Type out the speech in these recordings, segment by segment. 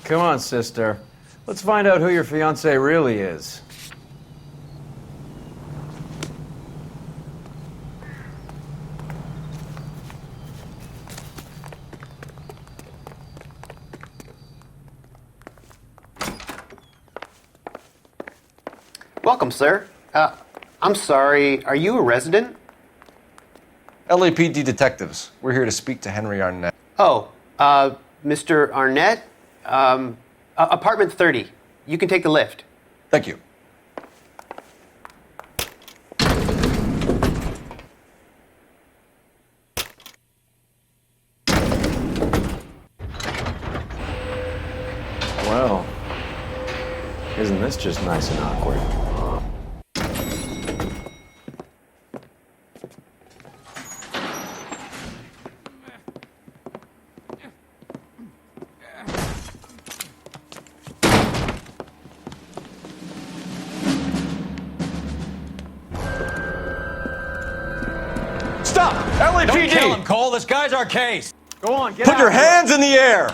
Come on, sister. Let's find out who your fiancé really is. Welcome, sir. I'm sorry, are you a resident? LAPD detectives. We're here to speak to Henry Arnett. Oh, Mr. Arnett? Apartment 30. You can take the lift. Thank you. Well, isn't this just nice and awkward? Stop! LAPD! Don't kill him, Cole. This guy's our case. Go on, get Put out your of here. hands in the air!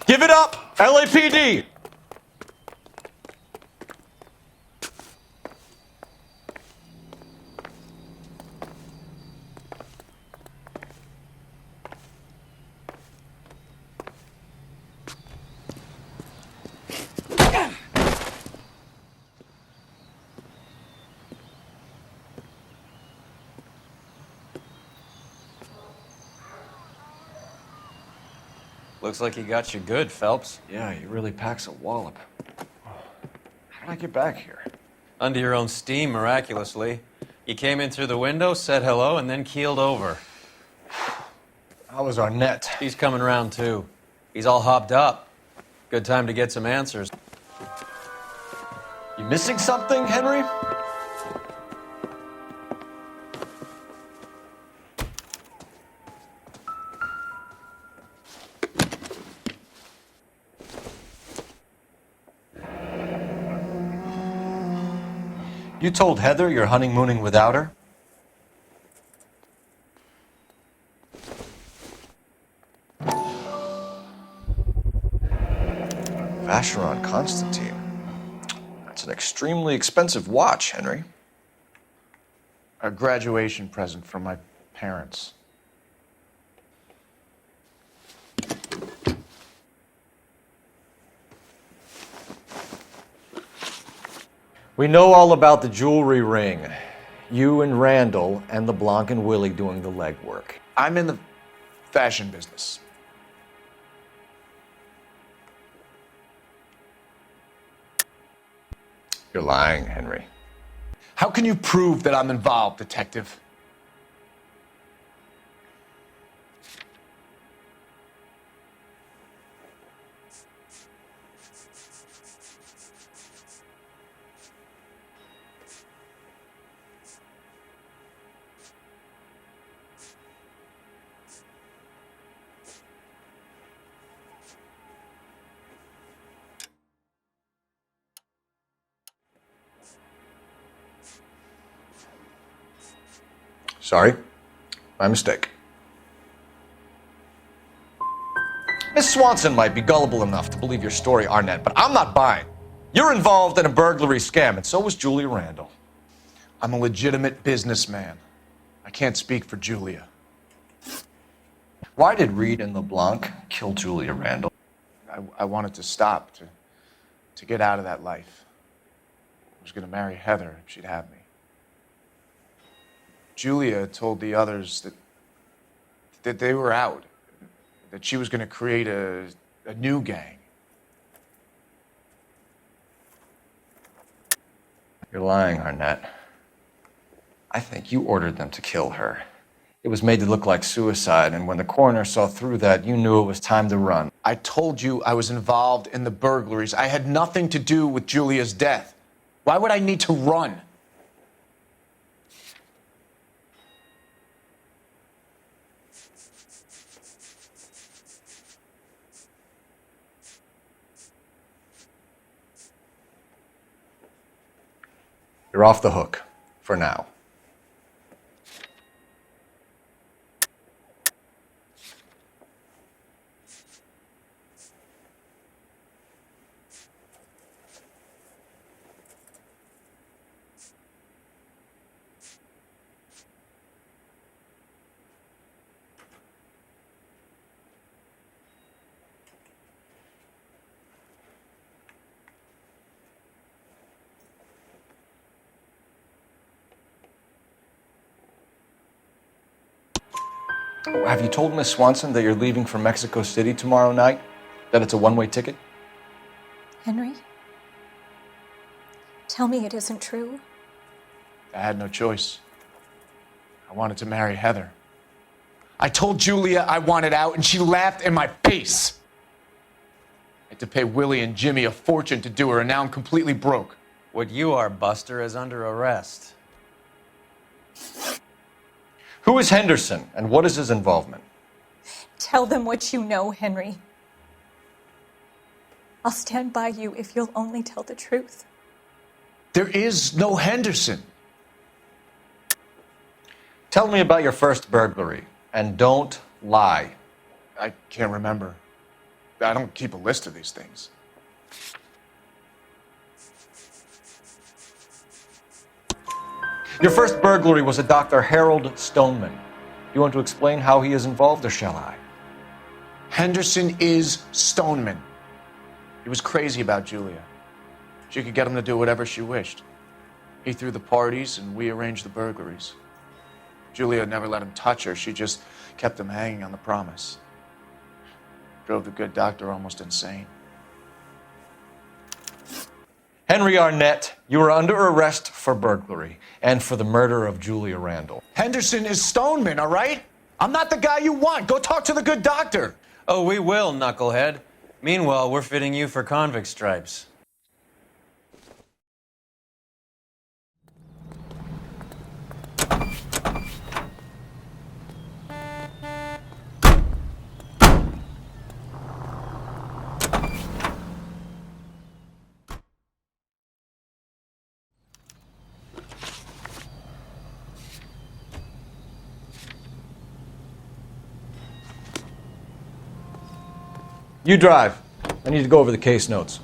Give it up, LAPD! Looks like he got you good, Phelps. Yeah, he really packs a wallop. How did I get back here? Under your own steam, miraculously. You came in through the window, said hello, and then keeled over. How was Arnett? He's coming around, too. He's all hopped up. Good time to get some answers. You missing something, Henry? You told Heather you're honeymooning without her? Vacheron Constantine. That's an extremely expensive watch, Henry. A graduation present from my parents. We know all about the jewelry ring. You and Randall and LeBlanc and Willie doing the legwork. I'm in the fashion business. You're lying, Henry. How can you prove that I'm involved, detective? Sorry. My mistake. Miss Swanson might be gullible enough to believe your story, Arnett, but I'm not buying. You're involved in a burglary scam, and so was Julia Randall. I'm a legitimate businessman. I can't speak for Julia. Why did Reed and LeBlanc kill Julia Randall? I wanted to stop, to get out of that life. I was going to marry Heather if she'd have me. Julia told the others that they were out, that she was going to create a new gang. You're lying, Arnett. I think you ordered them to kill her. It was made to look like suicide, and when the coroner saw through that, you knew it was time to run. I told you I was involved in the burglaries. I had nothing to do with Julia's death. Why would I need to run? You're off the hook. For now. Have you told Miss Swanson that you're leaving for Mexico City tomorrow night? That it's a one-way ticket? Henry? Tell me it isn't true. I had no choice. I wanted to marry Heather. I told Julia I wanted out, and she laughed in my face. I had to pay Willie and Jimmy a fortune to do her, and now I'm completely broke. What you are, Buster, is under arrest. Who is Henderson, and what is his involvement? Tell them what you know, Henry. I'll stand by you if you'll only tell the truth. There is no Henderson. Tell me about your first burglary, and don't lie. I can't remember. I don't keep a list of these things. Your first burglary was a Dr. Harold Stoneman. You want to explain how he is involved, or shall I? Henderson is Stoneman. He was crazy about Julia. She could get him to do whatever she wished. He threw the parties, and we arranged the burglaries. Julia never let him touch her. She just kept him hanging on the promise. Drove the good doctor almost insane. Henry Arnett, you are under arrest for burglary and for the murder of Julia Randall. Henderson is Stoneman, all right? I'm not the guy you want. Go talk to the good doctor. Oh, we will, knucklehead. Meanwhile, we're fitting you for convict stripes. You drive. I need to go over the case notes.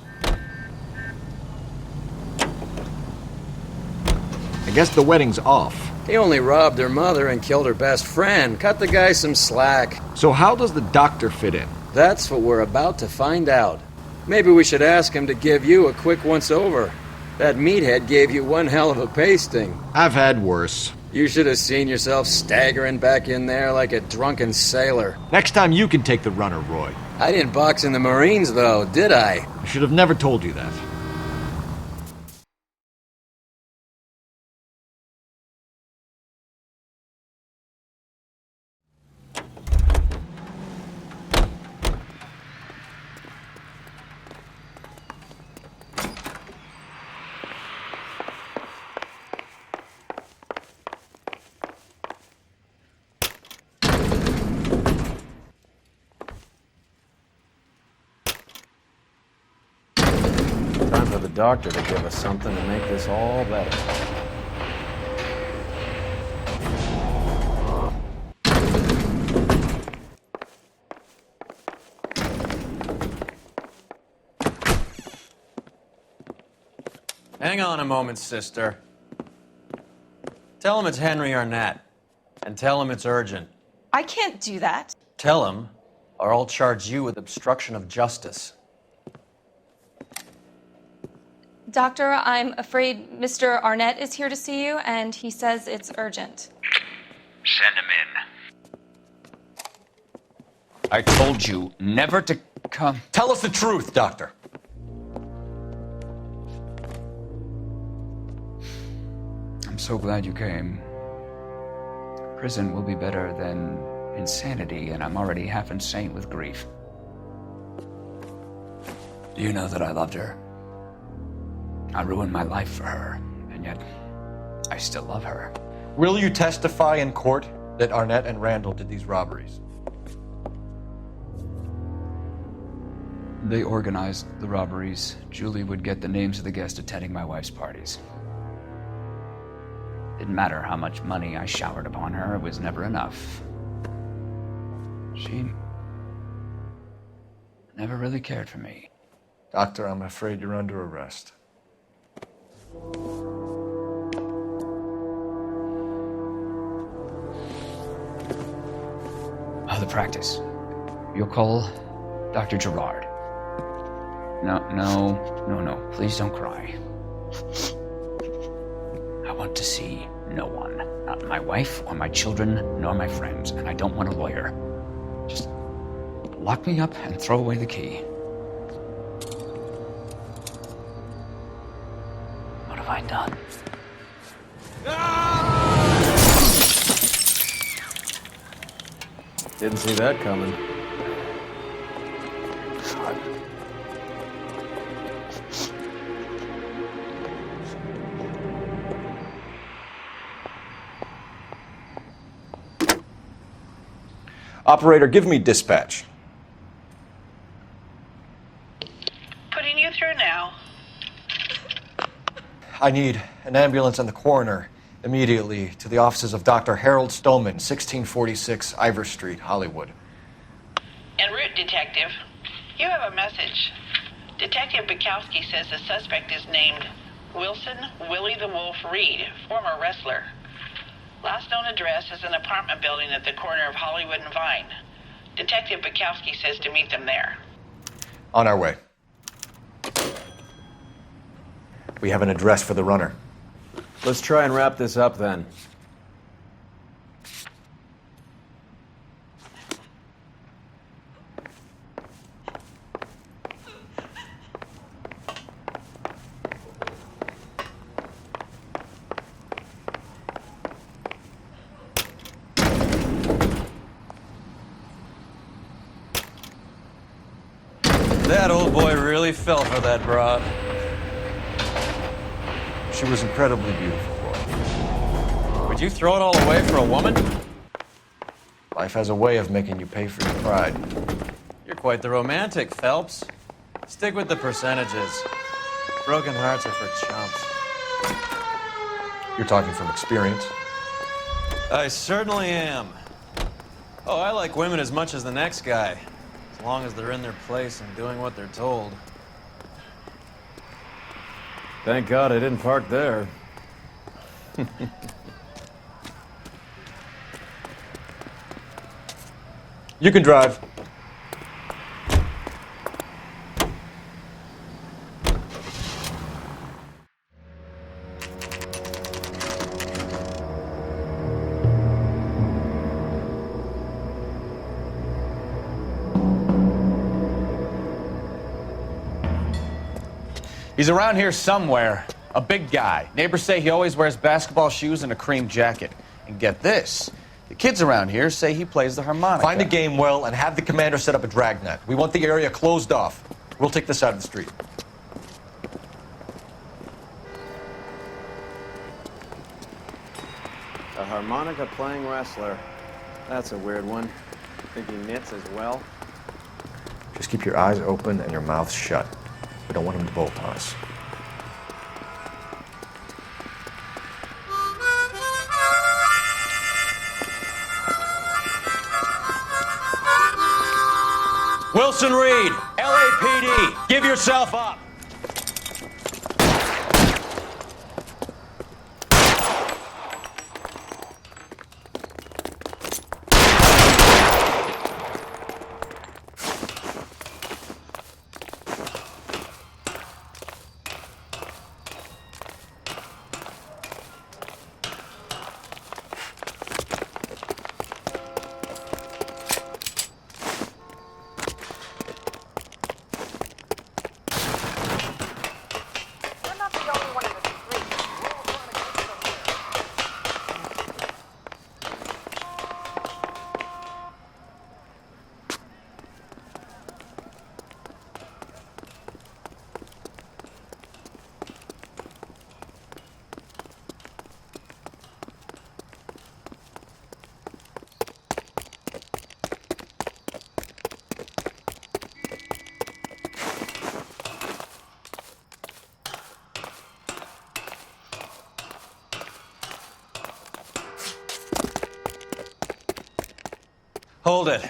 I guess the wedding's off. He only robbed her mother and killed her best friend. Cut the guy some slack. So how does the doctor fit in? That's what we're about to find out. Maybe we should ask him to give you a quick once-over. That meathead gave you one hell of a pasting. I've had worse. You should have seen yourself staggering back in there like a drunken sailor. Next time you can take the runner, Roy. I didn't box in the Marines, though, did I? I should have never told you that. Time for the doctor to give us something to make this all better. Hang on a moment, sister. Tell him it's Henry Arnett, and tell him it's urgent. I can't do that. Tell him, or I'll charge you with obstruction of justice. Doctor, I'm afraid Mr. Arnett is here to see you, and he says it's urgent. Send him in. I told you never to come. Tell us the truth, Doctor. I'm so glad you came. Prison will be better than insanity, and I'm already half insane with grief. Do you know that I loved her? I ruined my life for her, and yet I still love her. Will you testify in court that Arnett and Randall did these robberies? They organized the robberies. Julie would get the names of the guests attending my wife's parties. Didn't matter how much money I showered upon her, it was never enough. She never really cared for me. Doctor, I'm afraid you're under arrest. The practice. You'll call Dr. Gerard. No. Please don't cry. I want to see no one. Not my wife or my children, nor my friends. And I don't want a lawyer. Just lock me up and throw away the key. What have I done? Didn't see that coming. Operator, give me dispatch. Putting you through now. I need an ambulance and the coroner immediately to the offices of Dr. Harold Stoneman, 1646 Ivor Street, Hollywood. En route, Detective. You have a message. Detective Bukowski says the suspect is named Wilson Willie the Wolf Reed, former wrestler. Last known address is an apartment building at the corner of Hollywood and Vine. Detective Bukowski says to meet them there. On our way. We have an address for the runner. Let's try and wrap this up then. That old boy really fell for that broad. She was incredibly beautiful, Roy. Would you throw it all away for a woman? Life has a way of making you pay for your pride. You're quite the romantic, Phelps. Stick with the percentages. Broken hearts are for chumps. You're talking from experience. I certainly am. Oh, I like women as much as the next guy. As long as they're in their place and doing what they're told. Thank God I didn't park there. You can drive. He's around here somewhere. A big guy. Neighbors say he always wears basketball shoes and a cream jacket. And get this, the kids around here say he plays the harmonica. Find a game well and have the commander set up a dragnet. We want the area closed off. We'll take this side of the street. A harmonica playing wrestler. That's a weird one. Think he knits as well? Just keep your eyes open and your mouth shut. We don't want him to bolt on us. Wilson Reed, LAPD, give yourself up. Hold it.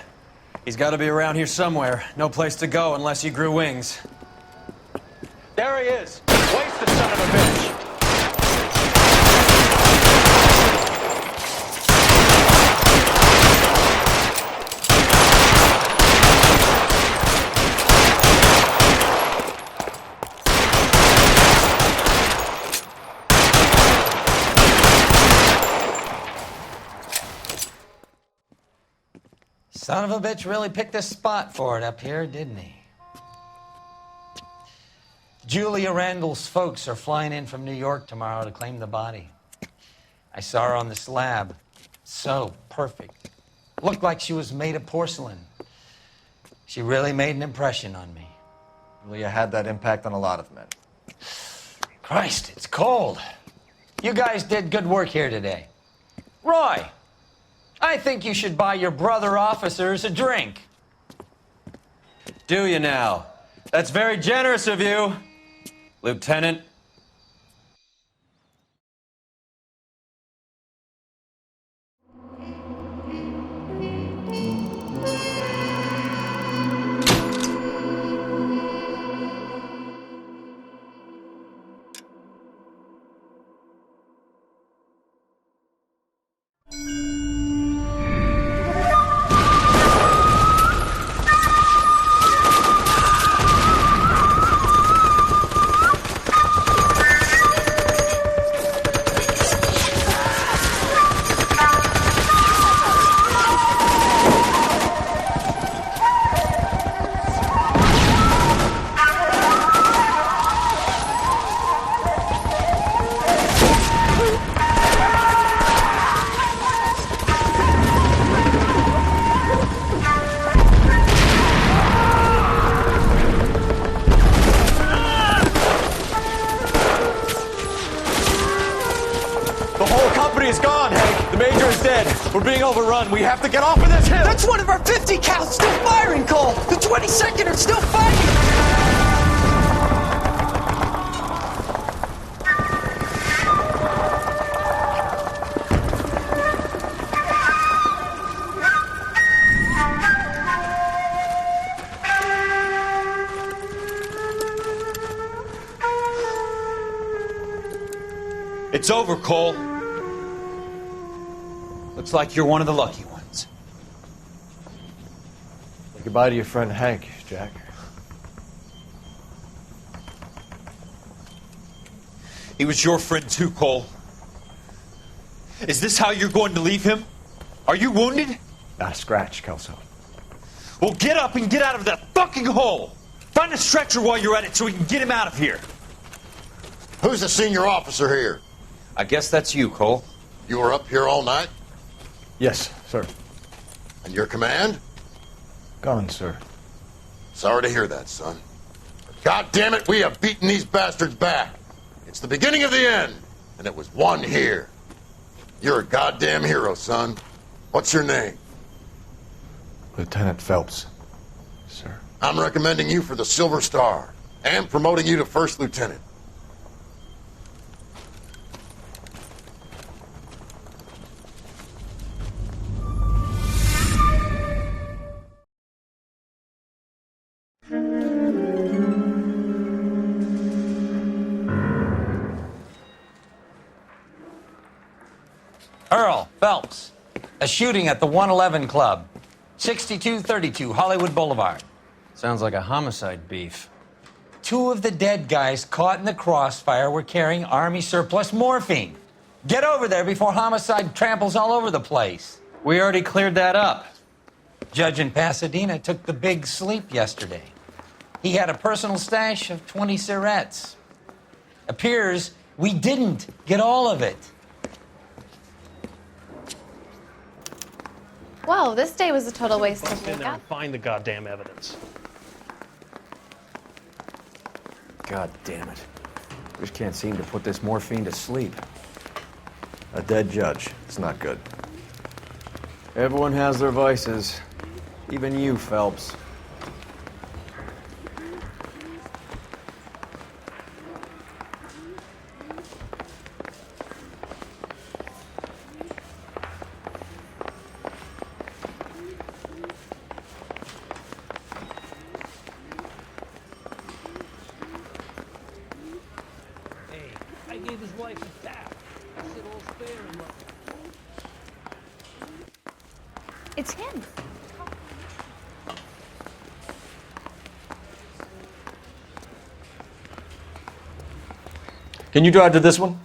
He's got to be around here somewhere. No place to go unless he grew wings. There he is! Waste the son of a bitch! Son of a bitch really picked a spot for it up here, didn't he? Julia Randall's folks are flying in from New York tomorrow to claim the body. I saw her on the slab. So perfect. Looked like she was made of porcelain. She really made an impression on me. Julia had that impact on a lot of men. Christ, it's cold. You guys did good work here today. Roy, I think you should buy your brother officers a drink. Do you now? That's very generous of you, Lieutenant. Is gone, Hank. The Major is dead. We're being overrun. We have to get off of this hill. That's one of our 50 cows still firing, Cole. The 22nd are still fighting. It's over, Cole. Looks like you're one of the lucky ones. Say goodbye to your friend Hank, Jack. He was your friend too, Cole. Is this how you're going to leave him? Are you wounded? Not a scratch, Kelso. Well, get up and get out of that fucking hole! Find a stretcher while you're at it so we can get him out of here. Who's the senior officer here? I guess that's you, Cole. You were up here all night? Yes, sir. And your command? Gone, sir. Sorry to hear that, son. God damn it, we have beaten these bastards back. It's the beginning of the end, and it was won here. You're a goddamn hero, son. What's your name? Lieutenant Phelps, sir. I'm recommending you for the Silver Star and promoting you to First Lieutenant. Earl Phelps, a shooting at the 111 Club, 6232 Hollywood Boulevard. Sounds like a homicide beef. 2 of the dead guys caught in the crossfire were carrying Army surplus morphine. Get over there before homicide tramples all over the place. We already cleared that up. Judge in Pasadena took the big sleep yesterday. He had a personal stash of 20 cigarettes. Appears we didn't get all of it. Well, this day was a total waste of in there makeup. and find the goddamn evidence. God damn it. Just can't seem to put this morphine to sleep. A dead judge. It's not good. Everyone has their vices. Even you, Phelps. his wife attacked. I said all's fair in love. It's him. Can you drive to this one?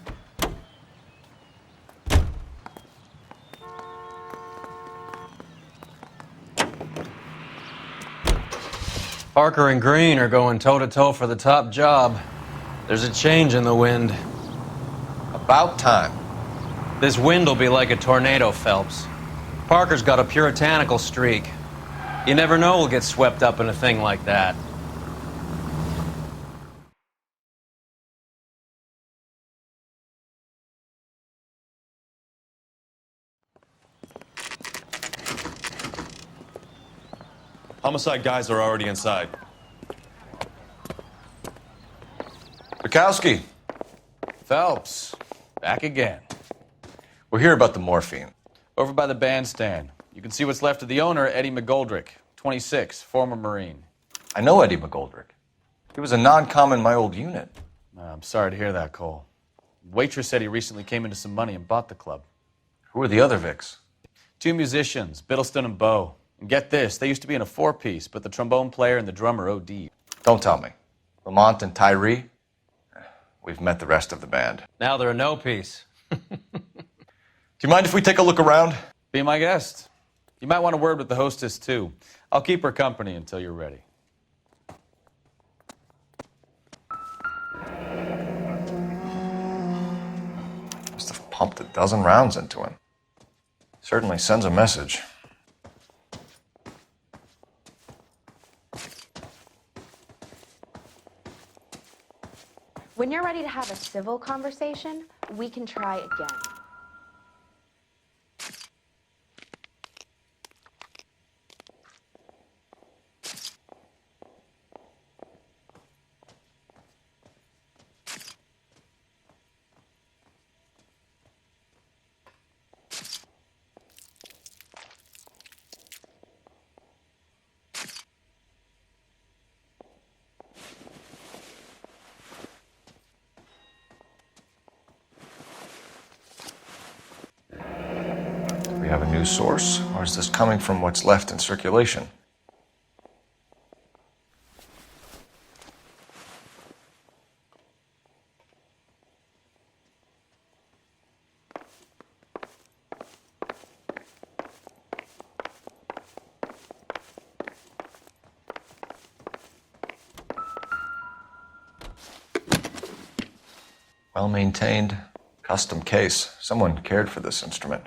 Parker and Green are going toe-to-toe for the top job. There's a change in the wind. About time. This wind will be like a tornado, Phelps. Parker's got a puritanical streak. You never know we'll get swept up in a thing like that. Homicide guys are already inside. Bukowski. Phelps, back again. We're here about the morphine. Over by the bandstand. You can see what's left of the owner, Eddie McGoldrick, 26, former Marine. I know Eddie McGoldrick. He was a non-com in my old unit. I'm sorry to hear that, Cole. Waitress said he recently came into some money and bought the club. Who are the other Vics? 2 musicians, Biddleston and Bowe. And get this, they used to be in a 4-piece, but the trombone player and the drummer OD'd. Don't tell me. Lamont and Tyree? We've met the rest of the band. Now they're a no-piece. Do you mind if we take a look around? Be my guest. You might want a word with the hostess, too. I'll keep her company until you're ready. Must have pumped a dozen rounds into him. Certainly sends a message. When you're ready to have a civil conversation, we can try again. Do we have a new source, or is this coming from what's left in circulation? Well-maintained, custom case. Someone cared for this instrument.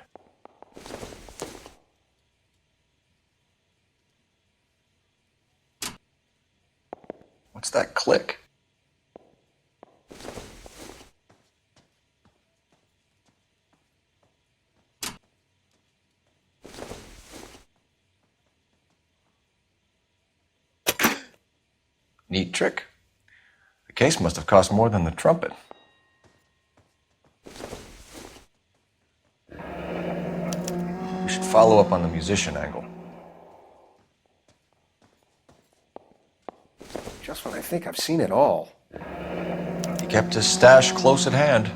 What's that click? Neat trick. The case must have cost more than the trumpet. We should follow up on the musician angle. Just when I think I've seen it all. He kept his stash close at hand.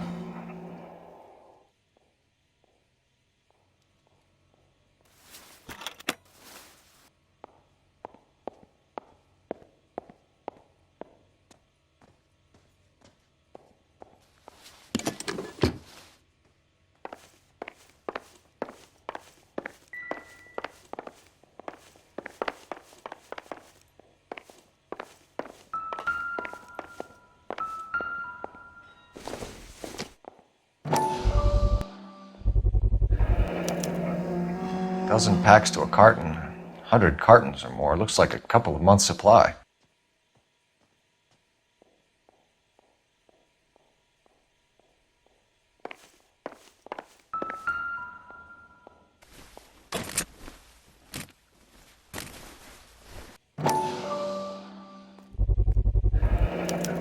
Dozen packs to a carton, 100 cartons or more. Looks like a couple of months' supply.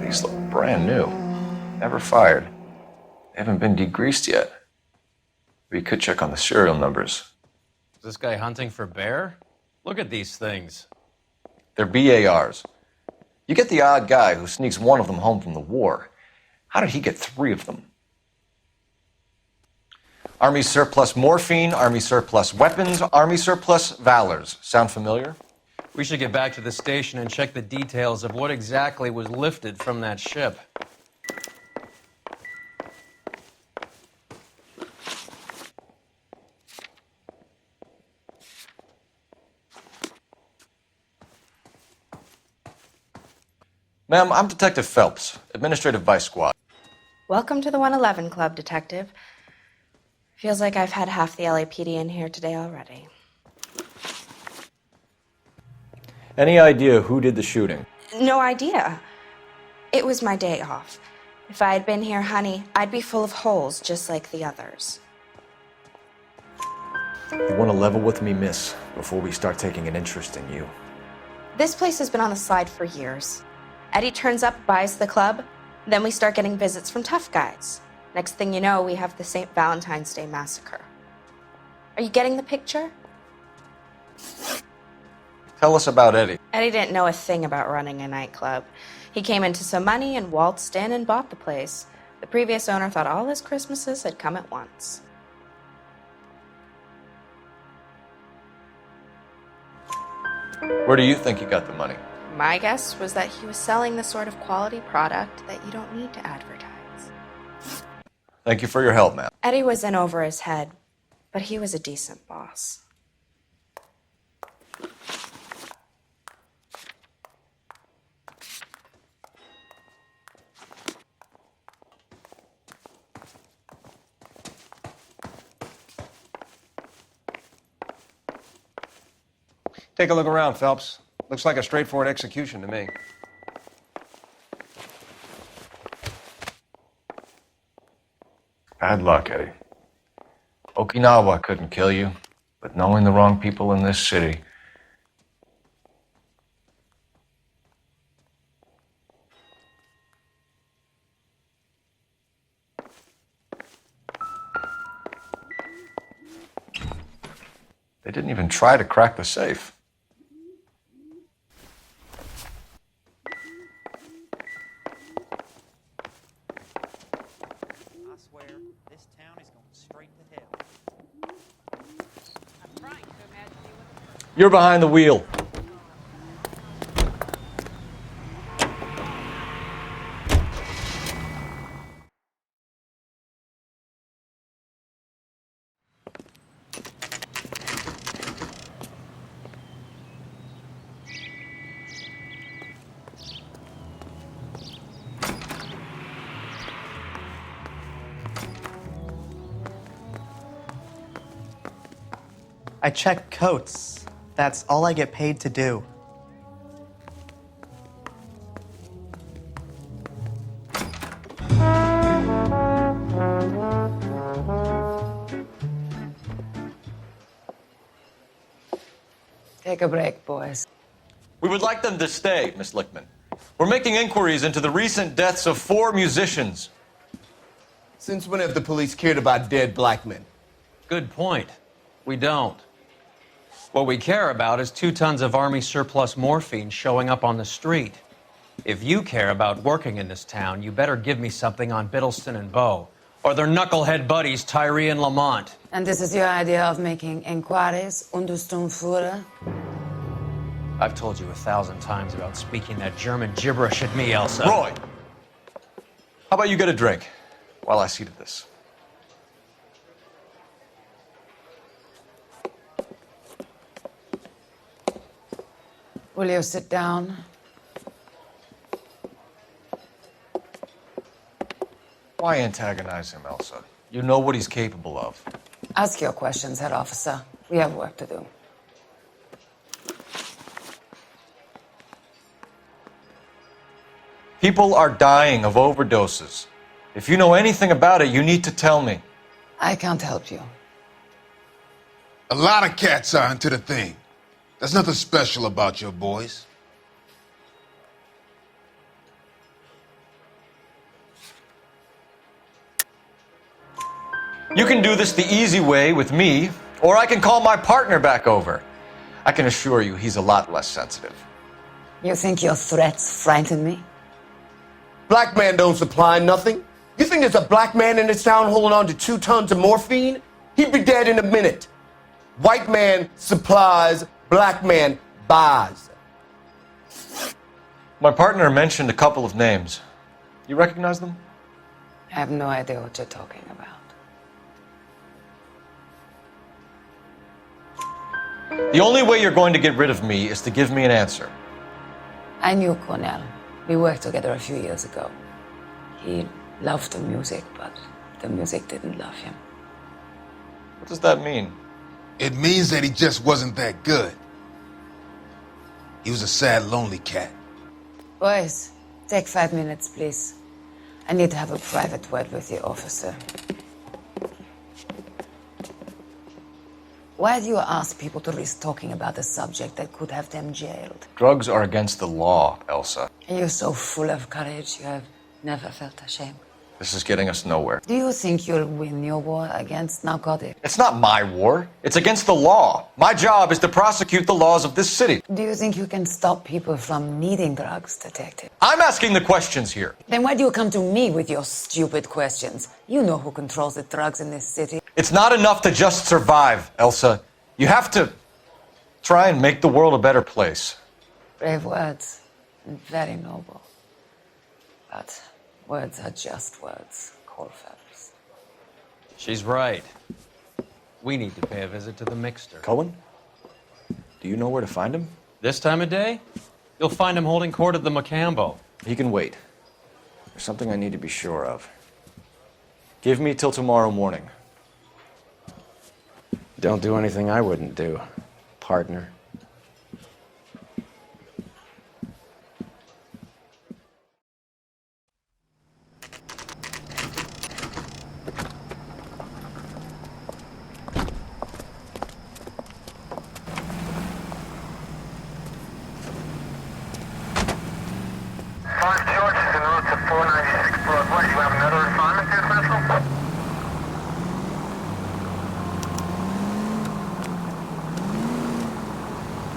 These look brand new. Never fired. They haven't been degreased yet. We could check on the serial numbers. Is this guy hunting for bear? Look at these things. They're BARs. You get the odd guy who sneaks one of them home from the war. How did he get 3 of them? Army surplus morphine, Army surplus weapons, Army surplus valors. Sound familiar? We should get back to the station and check the details of what exactly was lifted from that ship. Ma'am, I'm Detective Phelps, Administrative Vice Squad. Welcome to the 111 Club, Detective. Feels like I've had half the LAPD in here today already. Any idea who did the shooting? No idea. It was my day off. If I had been here, honey, I'd be full of holes just like the others. You want to level with me, miss, before we start taking an interest in you. This place has been on the slide for years. Eddie turns up, buys the club, then we start getting visits from tough guys. Next thing you know, we have the St. Valentine's Day massacre. Are you getting the picture? Tell us about Eddie. Eddie didn't know a thing about running a nightclub. He came into some money and waltzed in and bought the place. The previous owner thought all his Christmases had come at once. Where do you think he got the money? My guess was that he was selling the sort of quality product that you don't need to advertise. Thank you for your help, ma'am. Eddie was in over his head, but he was a decent boss. Take a look around, Phelps. Looks like a straightforward execution to me. Bad luck, Eddie. Okinawa couldn't kill you, but knowing the wrong people in this city. They didn't even try to crack the safe. You're behind the wheel. I check coats. That's all I get paid to do. Take a break, boys. We would like them to stay, Miss Lichtman. We're making inquiries into the recent deaths of 4 musicians. Since when have the police cared about dead black men? Good point. We don't. What we care about is 2 tons of Army surplus morphine showing up on the street. If you care about working in this town, you better give me something on Biddleston and Bow, or their knucklehead buddies Tyree and Lamont. And this is your idea of making inquiries under Sturmführer? I've told you 1,000 times about speaking that German gibberish at me, Elsa. Roy! How about you get a drink while I see to this? Will you sit down? Why antagonize him, Elsa? You know what he's capable of. Ask your questions, head officer. We have work to do. People are dying of overdoses. If you know anything about it, you need to tell me. I can't help you. A lot of cats are into the thing. There's nothing special about your boys. You can do this the easy way with me, or I can call my partner back over. I can assure you he's a lot less sensitive. You think your threats frighten me? Black man don't supply nothing. You think there's a black man in this town holding on to 2 tons of morphine? He'd be dead in a minute. White man supplies, black man buys. My partner mentioned a couple of names. You recognize them? I have no idea what you're talking about. The only way you're going to get rid of me is to give me an answer. I knew Cornell. We worked together a few years ago. He loved the music, but the music didn't love him. What does that mean? It means that he just wasn't that good. He was a sad, lonely cat. Boys, take 5 minutes, please. I need to have a private word with the officer. Why do you ask people to risk talking about a subject that could have them jailed? Drugs are against the law, Elsa. And you're so full of courage, you have never felt ashamed. This is getting us nowhere. Do you think you'll win your war against narcotics? It's not my war. It's against the law. My job is to prosecute the laws of this city. Do you think you can stop people from needing drugs, detective? I'm asking the questions here. Then why do you come to me with your stupid questions? You know who controls the drugs in this city. It's not enough to just survive, Elsa. You have to try and make the world a better place. Brave words, and very noble. But words are just words, Colfax. She's right. We need to pay a visit to the mixer. Cohen? Do you know where to find him? This time of day? You'll find him holding court at the Macambo. He can wait. There's something I need to be sure of. Give me till tomorrow morning. Don't do anything I wouldn't do, partner.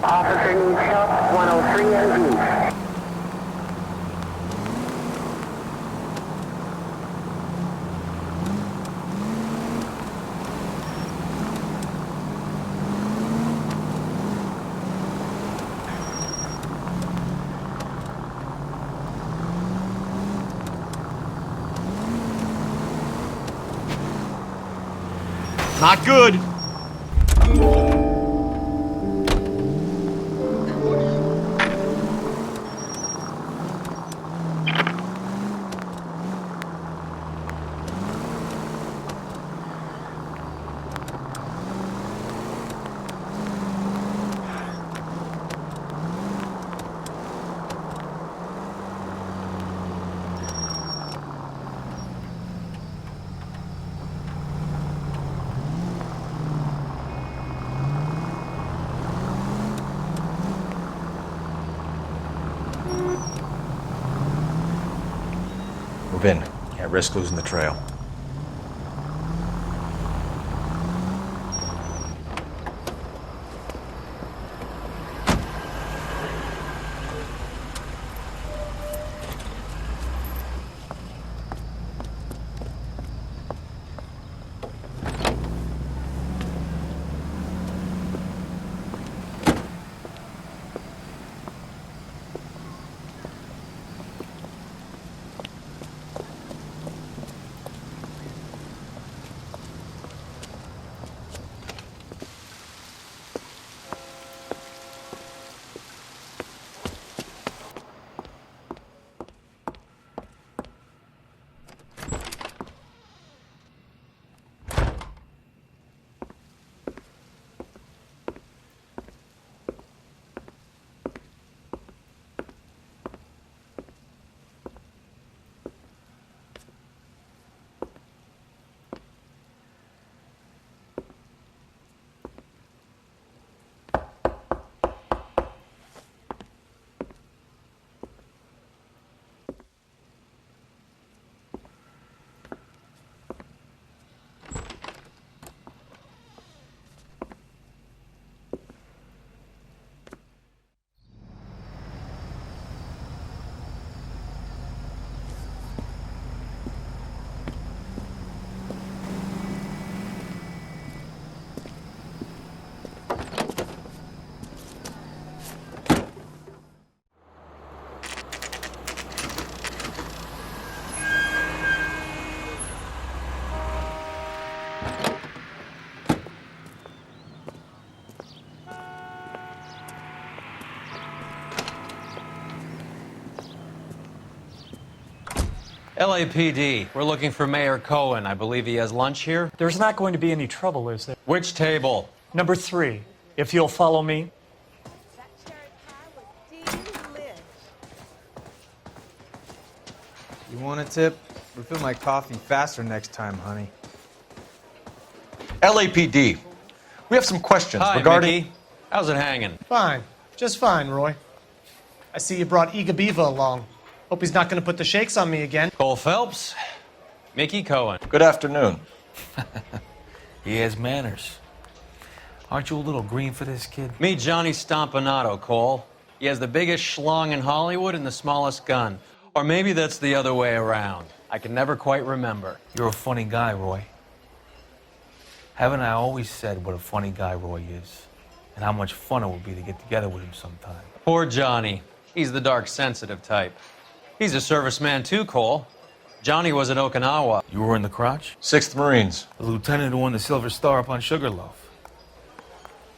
Officer needs help, 103 and east. Not good. Move in. Can't risk losing the trail. LAPD, we're looking for Mayor Cohen. I believe he has lunch here. There's not going to be any trouble, is there? Which table? Number 3, if you'll follow me. You want a tip? Refill my coffee faster next time, honey. LAPD, we have some questions Hi, regarding... Mickey. How's it hanging? Fine. Just fine, Roy. I see you brought Iga Beaver along. Hope he's not going to put the shakes on me again. Cole Phelps, Mickey Cohen. Good afternoon. He has manners. Aren't you a little green for this kid? Meet Johnny Stompanato, Cole. He has the biggest schlong in Hollywood and the smallest gun. Or maybe that's the other way around. I can never quite remember. You're a funny guy, Roy. Haven't I always said what a funny guy Roy is? And how much fun it would be to get together with him sometime. Poor Johnny. He's the dark, sensitive type. He's a serviceman too, Cole. Johnny was at Okinawa. You were in the crotch? 6th Marines. The lieutenant who won the Silver Star up on Sugarloaf.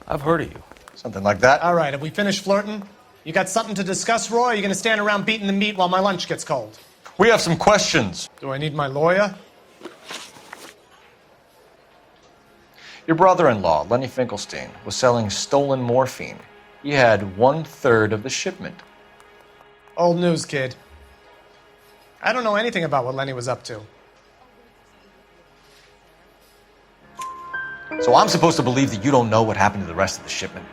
I've heard of you. Something like that. All right, have we finished flirting? You got something to discuss, Roy? Or are you going to stand around beating the meat while my lunch gets cold? We have some questions. Do I need my lawyer? Your brother-in-law, Lenny Finkelstein, was selling stolen morphine. He had 1/3 of the shipment. Old news, kid. I don't know anything about what Lenny was up to. So I'm supposed to believe that you don't know what happened to the rest of the shipment?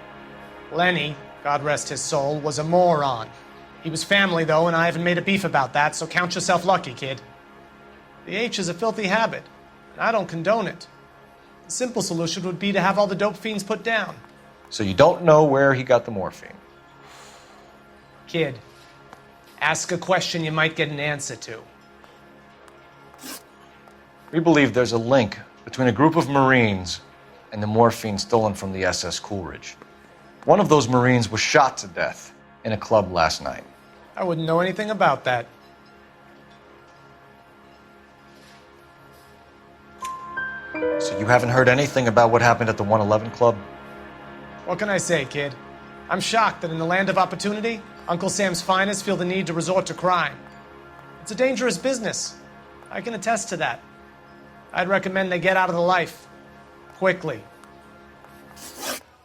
Lenny, God rest his soul, was a moron. He was family, though, and I haven't made a beef about that, so count yourself lucky, kid. The H is a filthy habit, and I don't condone it. The simple solution would be to have all the dope fiends put down. So you don't know where he got the morphine? Kid, ask a question you might get an answer to. We believe there's a link between a group of Marines and the morphine stolen from the SS Coolidge. One of those Marines was shot to death in a club last night. I wouldn't know anything about that. So you haven't heard anything about what happened at the 111 Club? What can I say, kid? I'm shocked that in the land of opportunity, Uncle Sam's finest feel the need to resort to crime. It's a dangerous business. I can attest to that. I'd recommend they get out of the life. Quickly.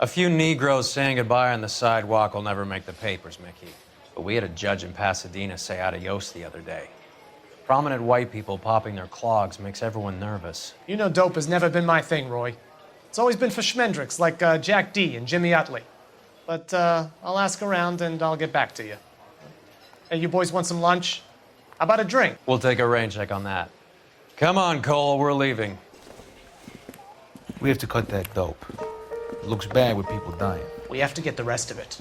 A few Negroes saying goodbye on the sidewalk will never make the papers, Mickey. But we had a judge in Pasadena say adios the other day. Prominent white people popping their clogs makes everyone nervous. You know dope has never been my thing, Roy. It's always been for schmendricks like Jack D. and Jimmy Utley. But I'll ask around and I'll get back to you. Hey, you boys want some lunch? How about a drink? We'll take a rain check on that. Come on, Cole, we're leaving. We have to cut that dope. It looks bad with people dying. We have to get the rest of it.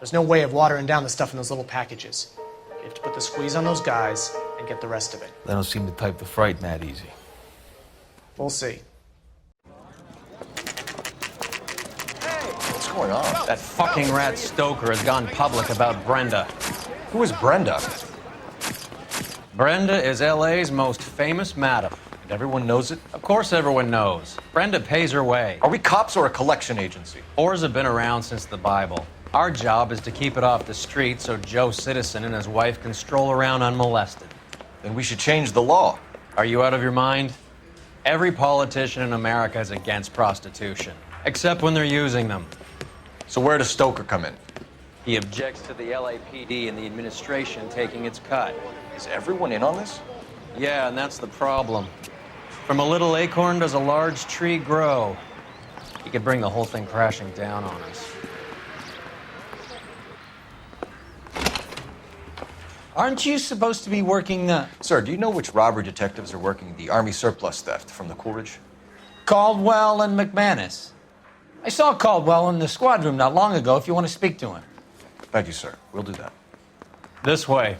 There's no way of watering down the stuff in those little packages. You have to put the squeeze on those guys and get the rest of it. They don't seem the type to frighten that easy. We'll see. What's going on? That fucking rat Stoker has gone public about Brenda. Who is Brenda? Brenda is LA's most famous madam. And everyone knows it? Of course everyone knows. Brenda pays her way. Are we cops or a collection agency? Whores have been around since the Bible. Our job is to keep it off the street so Joe Citizen and his wife can stroll around unmolested. Then we should change the law. Are you out of your mind? Every politician in America is against prostitution, except when they're using them. So where does Stoker come in? He objects to the LAPD and the administration taking its cut. Is everyone in on this? Yeah, and that's the problem. From a little acorn does a large tree grow. He could bring the whole thing crashing down on us. Aren't you supposed to be working Sir, do you know which robbery detectives are working the Army surplus theft from the Coolidge? Caldwell and McManus? I saw Caldwell in the squad room not long ago if you want to speak to him. Thank you, sir. We'll do that. This way.